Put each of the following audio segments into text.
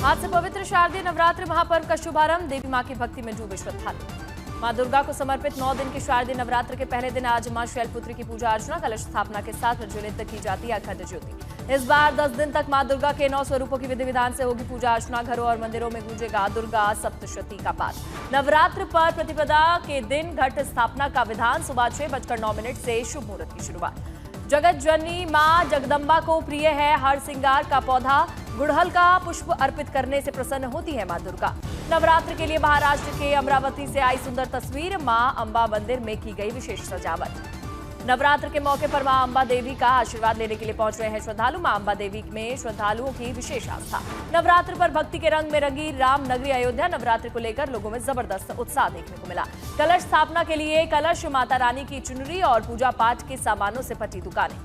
आज से पवित्र शारदीय नवरात्रि महापर्व का शुभारंभ। देवी मां की भक्ति में डूबे श्रद्धालु। मां दुर्गा को समर्पित 9 दिन के शारदीय नवरात्र के पहले दिन आज मां शैलपुत्री की पूजा अर्चना कलश स्थापना के साथ प्रज्वलित की जाती है अखंड ज्योति। इस बार 10 दिन तक मां दुर्गा के 9 स्वरूपों की विधि विधान से होगी पूजा अर्चना। घरों और मंदिरों में गूंजेगा दुर्गा सप्तशती का पाठ। नवरात्र पर प्रतिपदा के दिन घट स्थापना का विधान। सुबह 6:09 से शुभ मुहूर्त की शुरुआत। जगत जननी मां जगदम्बा को प्रिय है हर श्रृंगार का पौधा। गुड़हल का पुष्प अर्पित करने से प्रसन्न होती है मां दुर्गा। नवरात्र के लिए महाराष्ट्र के अमरावती से आई सुंदर तस्वीर। मां अंबा मंदिर में की गई विशेष सजावट। नवरात्र के मौके पर मां अंबा देवी का आशीर्वाद लेने के लिए पहुंच रहे हैं श्रद्धालु। मां अंबा देवी में श्रद्धालुओं की विशेष आस्था। नवरात्र पर भक्ति के रंग में रंगी राम नगरी अयोध्या। नवरात्र को लेकर लोगों में जबरदस्त उत्साह देखने को मिला। कलश स्थापना के लिए कलश, माता रानी की चुनरी और पूजा पाठ के सामानों से पटी दुकानें।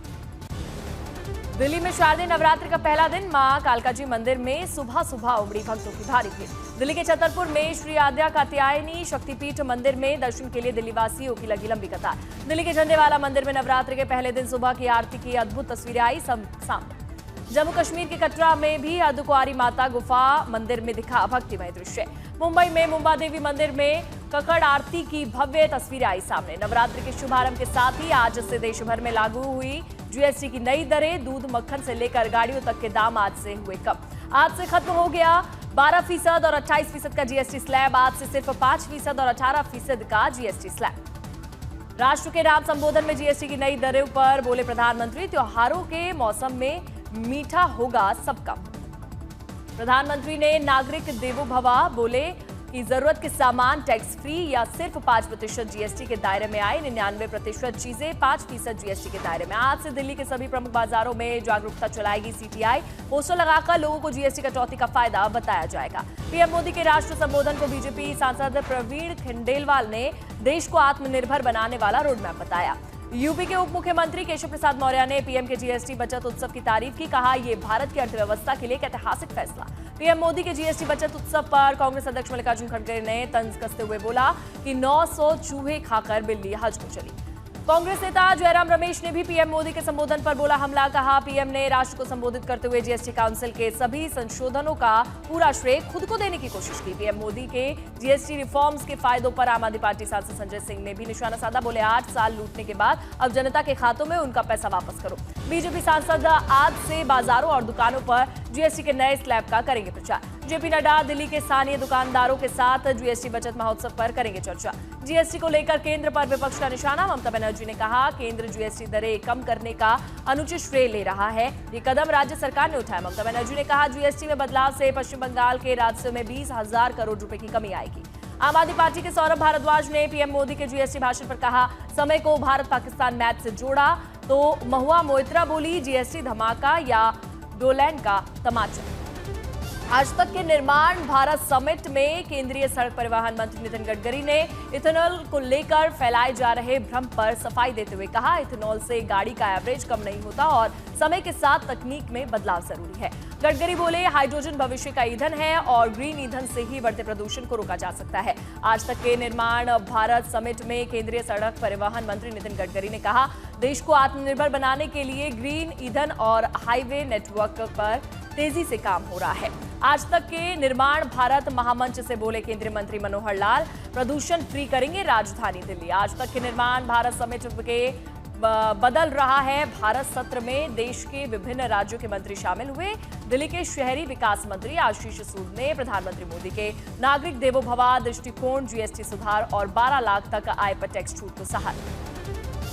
दिल्ली में शारदीय नवरात्र का पहला दिन। मां कालकाजी मंदिर में सुबह सुबह उमड़ी भक्तों की भारी भीड़। दिल्ली के छतरपुर में श्री आद्या कात्यायनी शक्तिपीठ मंदिर में दर्शन के लिए दिल्ली वासियों की लगी लंबी कतार। दिल्ली के झंडेवाला मंदिर में नवरात्र के पहले दिन सुबह की आरती की अद्भुत तस्वीरें आई सामने। जम्मू कश्मीर के कटरा में भी अर्धकुंवारी माता गुफा मंदिर में दिखा भक्तिमय दृश्य। मुंबई में मुंबा देवी मंदिर में ककड़ आरती की भव्य तस्वीरें आई सामने। नवरात्र के शुभारंभ के साथ ही आज से देश भर में लागू हुई जीएसटी की नई दरें। दूध, मक्खन से लेकर गाड़ियों तक के दाम आज से हुए कम। आज से खत्म हो गया 12% और 28% का जीएसटी स्लैब। आज से सिर्फ 5% और 18% का जीएसटी स्लैब। राष्ट्र के नाम संबोधन में जीएसटी की नई दरों पर बोले प्रधानमंत्री, त्योहारों के मौसम में मीठा होगा सबका। प्रधानमंत्री ने नागरिक देवो भव बोले कि जरूरत के सामान टैक्स फ्री या सिर्फ 5% जीएसटी के दायरे में आए। 99% चीजें 5% जीएसटी के दायरे में। आज से दिल्ली के सभी प्रमुख बाजारों में जागरूकता चलाएगी सीटीआई। पोस्टर लगाकर लोगों को जीएसटी कटौती का फायदा बताया जाएगा। पीएम मोदी के राष्ट्र संबोधन को बीजेपी सांसद प्रवीण खंडेलवाल ने देश को आत्मनिर्भर बनाने वाला रोडमैप बताया। यूपी के उप मुख्यमंत्री केशव प्रसाद मौर्य ने पीएम के जीएसटी बचत उत्सव की तारीफ की। कहा, ये भारत की अर्थव्यवस्था के लिए एक ऐतिहासिक फैसला। पीएम मोदी के जीएसटी बचत उत्सव पर कांग्रेस अध्यक्ष मल्लिकार्जुन खड़गे ने तंज कसते हुए बोला कि 900 चूहे खाकर बिल्ली हज को चली। कांग्रेस नेता जयराम रमेश ने भी पीएम मोदी के संबोधन पर बोला हमला। कहा, पीएम ने राष्ट्र को संबोधित करते हुए जीएसटी काउंसिल के सभी संशोधनों का पूरा श्रेय खुद को देने की कोशिश की। पीएम मोदी के जीएसटी रिफॉर्म्स के फायदों पर आम आदमी पार्टी सांसद संजय सिंह ने भी निशाना साधा। बोले, 8 साल लूटने के बाद अब जनता के खातों में उनका पैसा वापस करो। बीजेपी सांसद आज से बाजारों और दुकानों पर जीएसटी के नए स्लैब का करेंगे प्रचार। जेपी नड्डा दिल्ली के स्थानीय दुकानदारों के साथ जीएसटी बचत महोत्सव पर करेंगे चर्चा। जीएसटी को लेकर केंद्र पर विपक्ष का निशाना। ममता बनर्जी ने कहा, केंद्र जीएसटी दरें कम करने का अनुचित श्रेय ले रहा है। ये कदम राज्य सरकार ने उठाया। ममता बनर्जी ने कहा, जीएसटी में बदलाव से पश्चिम बंगाल के राजस्व में 20,000 करोड़ रुपए की कमी आएगी। आम आदमी पार्टी के सौरभ भारद्वाज ने पीएम मोदी के जीएसटी भाषण पर कहा, समय को भारत पाकिस्तान मैच से जोड़ा तो महुआ मोइत्रा बोली, जीएसटी धमाका या डोलैंड का तमाचा। आज तक के निर्माण भारत समिट में केंद्रीय सड़क परिवहन मंत्री नितिन गडकरी ने इथेनॉल को लेकर फैलाए जा रहे भ्रम पर सफाई देते हुए कहा, इथेनॉल से गाड़ी का एवरेज कम नहीं होता और समय के साथ तकनीक में बदलाव जरूरी है। गडकरी बोले, हाइड्रोजन भविष्य का ईंधन है और ग्रीन ईंधन से ही बढ़ते प्रदूषण को रोका जा सकता है। आज तक के निर्माण भारत समिट में केंद्रीय सड़क परिवहन मंत्री नितिन गडकरी ने कहा, देश को आत्मनिर्भर बनाने के लिए ग्रीन ईंधन और हाईवे नेटवर्क पर तेजी से काम हो रहा है। आज तक के निर्माण भारत महामंच से बोले केंद्रीय मंत्री मनोहर लाल, प्रदूषण फ्री करेंगे राजधानी दिल्ली। आज तक के निर्माण भारत समिट के बदल रहा है भारत सत्र में देश के विभिन्न राज्यों के मंत्री शामिल हुए। दिल्ली के शहरी विकास मंत्री आशीष सूद ने प्रधानमंत्री मोदी के नागरिक देवो भव दृष्टिकोण, जीएसटी सुधार और 12 लाख तक आय पर टैक्स छूट को सराहा।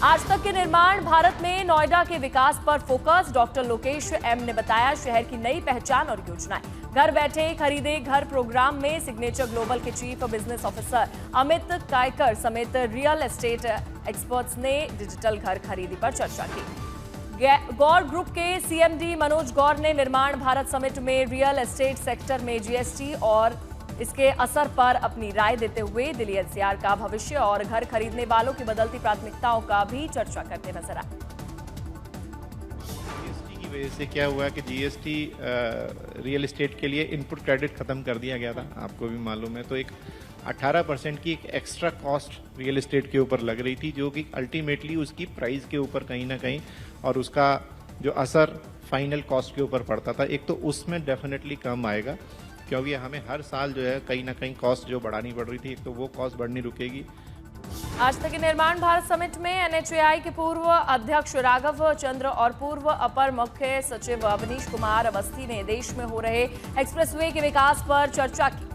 आज तक के निर्माण भारत में नोएडा के विकास पर फोकस। डॉक्टर लोकेश एम ने बताया, शहर की नई पहचान और योजनाएं। घर बैठे खरीदे घर प्रोग्राम में सिग्नेचर ग्लोबल के चीफ बिजनेस ऑफिसर अमित कायकर समेत रियल एस्टेट एक्सपर्ट्स ने डिजिटल घर खरीदी पर चर्चा की। गौर ग्रुप के सीएमडी मनोज गौर ने निर्माण भारत समिट में रियल एस्टेट सेक्टर में जीएसटी और इसके असर पर अपनी राय देते हुए दिल्ली एनसीआर का भविष्य और घर खरीदने वालों की बदलती प्राथमिकताओं का भी चर्चा करते नजर आए। जीएसटी की वजह से क्या हुआ कि जीएसटी रियल एस्टेट के लिए इनपुट क्रेडिट खत्म कर दिया गया था, आपको भी मालूम है। तो एक 18% की एक एक्स्ट्रा कॉस्ट रियल एस्टेट के ऊपर लग रही थी, जो कि अल्टीमेटली उसकी प्राइस के ऊपर कहीं ना कहीं और उसका जो असर फाइनल कॉस्ट के ऊपर पड़ता था। एक तो उसमें डेफिनेटली कम आएगा, क्योंकि हमें हर साल जो है कहीं ना कहीं कॉस्ट जो बढ़ानी पड़ रही थी, एक तो वो कॉस्ट बढ़नी रुकेगी। आज तक के निर्माण भारत समिट में एनएचएआई के पूर्व अध्यक्ष राघव चंद्र और पूर्व अपर मुख्य सचिव अवनीश कुमार अवस्थी ने देश में हो रहे एक्सप्रेसवे के विकास पर चर्चा की।